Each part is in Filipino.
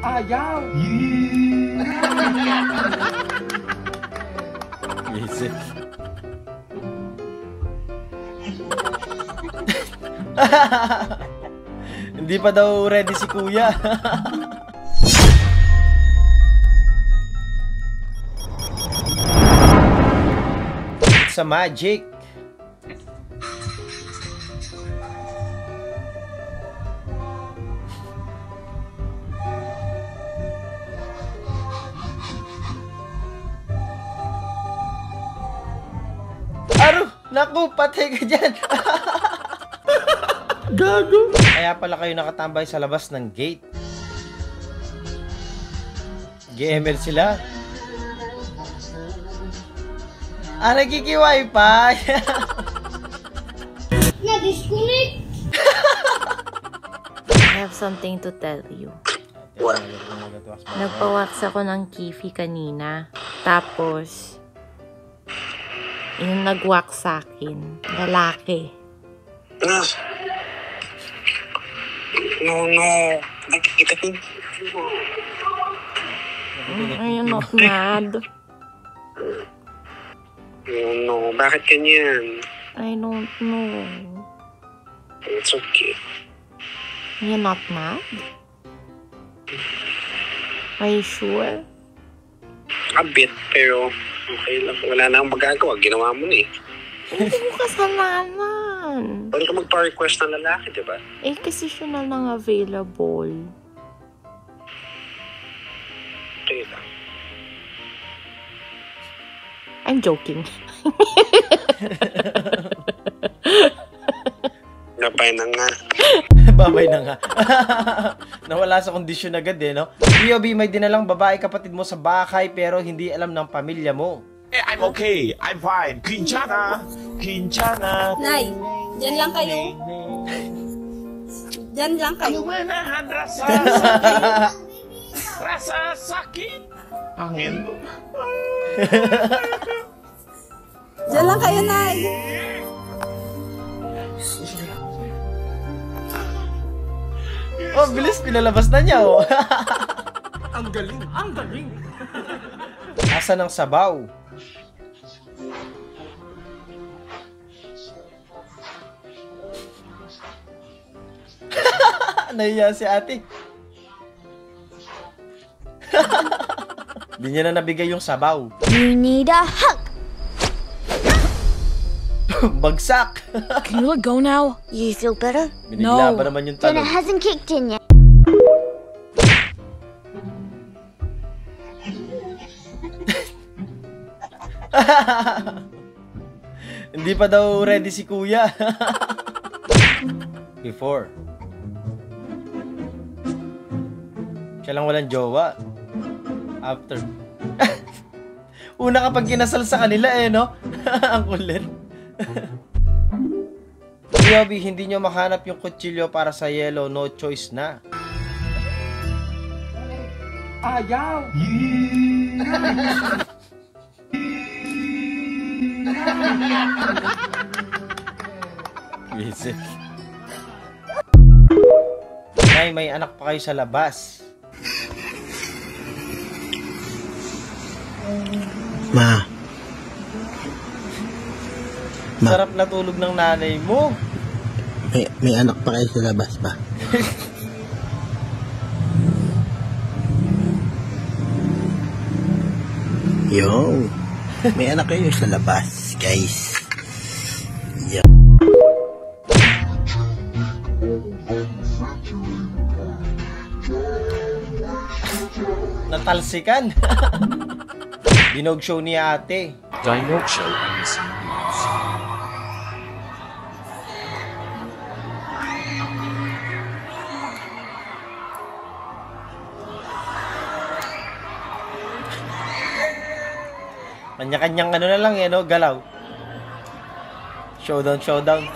Ayaw! Isip. Hindi pa daw ready si kuya. It's a magic. Aro! Naku, patay ka dyan! Gago! Kaya pala kayo nakatambay sa labas ng gate. Gamer sila. Nagkikiway pa! Na-disconnect! I have something to tell you. Nagpawax ako ng Kifi kanina. Tapos, yung nag-wax sa akin, lalaki. No. Nakikita ko. I'm not mad. No. Bakit ganyan? I don't know. It's okay. You're not mad? Are you sure? A bit, pero okay lang. Wala na akong magagawa. Ginawa mo na eh. Hindi mo kasalanan. Pwede ka magpa-request ng lalaki, diba? Eh, kasi siya na lang available. Okay lang. I'm joking. Gabay na nga. Babay na nga. Nawala sa kondisyon agad eh, no? POV, may dinalang babae kapatid mo sa bahay pero hindi alam ng pamilya mo. I'm okay. I'm fine. Kinchana! Kinchana! Nay, dyan lang kayo. Dyan lang kayo. Manahan rasa sakit. Rasa sakit. Angin. Dyan lang kayo, Nay. Oh, bilis, pinalabas na niya, oh. Ang galing. Ang galing. Asa ng sabaw? Nahiya si ate. Hindi niya na nabigay yung sabaw. You need a hug. Bagsak. Can you let go now? You feel better? Binigla ba naman yung Then it talon? hasn't kicked in yet. Hindi pa daw ready si kuya. Before. Siya lang walang jowa. After. Una kapag kinasal sa kanila eh, no? Ang kulit. Yobi, hindi nyo makahanap yung kutsilyo para sa yellow. No choice na. Ayaw! Visit. Nay, may anak pa kayo sa labas. Ma. Sarap na tulog ng nanay mo. May anak pa kayo sa labas ba? Yo. May anak kayo sa labas, guys. Yo. Natalsikan. Dinog show ni ate. Dinog show. Kanya-kanyang ano na lang eh, no? Galaw. Showdown, showdown.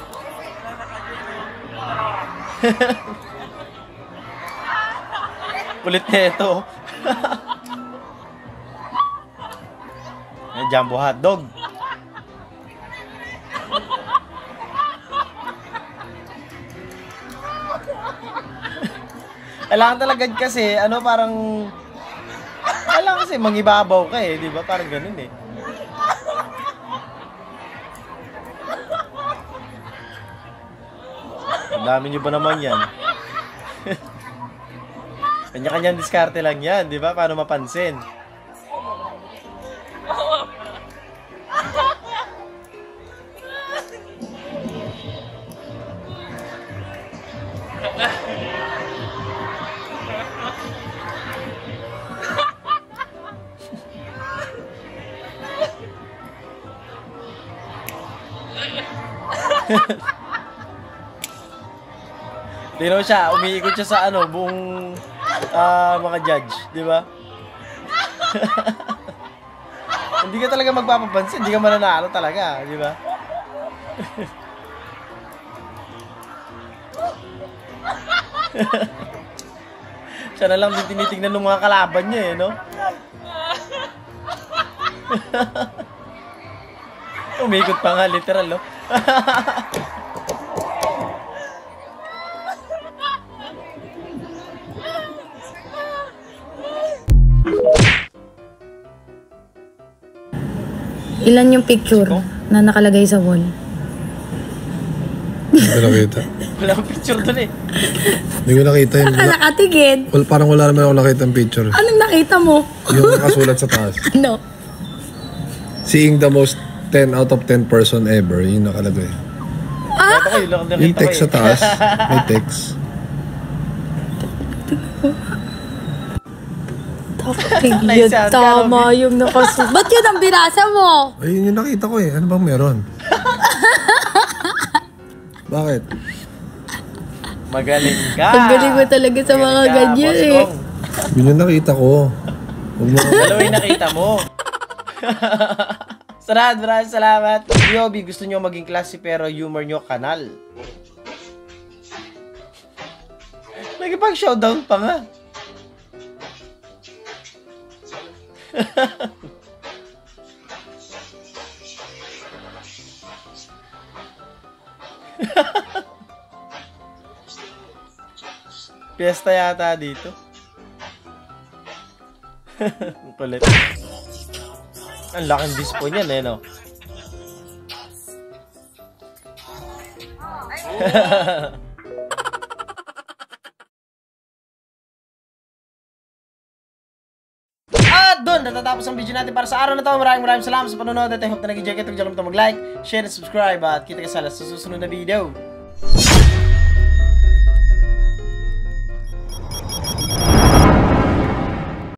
Kulit na ito. Jumbo hotdog. Kailangan talaga kasi, ano, parang... Kailangan kasi mangibabaw ka eh, di ba? Parang ganun eh. Ang dami nyo ba naman yan? Kanya-kanyang diskarte lang yan, di ba? Paano mapansin? Tino siya, umiikot siya sa ano, buong mga judge, di ba? Hindi ka talaga magpapapansin, hindi ka mananalo talaga, di ba? Siya na lang din tinitingnan ng mga kalaban niya eh, no? Umiikot pa nga, literal, no? Ilan yung picture na nakalagay sa wall? Hindi ko nakita. Wala akong picture dun eh. Hindi ko nakita yun. Nakatigid. Well, parang wala naman ako nakita yung picture. Anong nakita mo? Yung nakasulat sa taas. Ano? Seeing the most 10 out of 10 person ever. Yung nakalagay. Ito ko, yung nakita Yung ko text eh. sa taas. May text. Tigid, tama yung nakasulat. Ba't yun ang binasa mo? Ayun yung nakita ko eh. Ano bang meron? Bakit? Magaling ka. Ang galing mo talaga sa mga Magaling ka, ganyan Boss eh. Kong. Yun yung nakita ko. Huwag mo. Dalawa yung nakita mo. Maraming salamat. Yobi, gusto nyo maging klase pero humor nyo kanal. Nagipag-showdown pa nga. Piyesta yata dito. Kulit. Ang laking dispo niyan eh, no? At doon, natatapos ang video natin para sa araw na to. Maraming salamat sa panonood at I hope na nag-enjoy kayo. Huwag mag-like, share, and subscribe at kita ka sa susunod na video.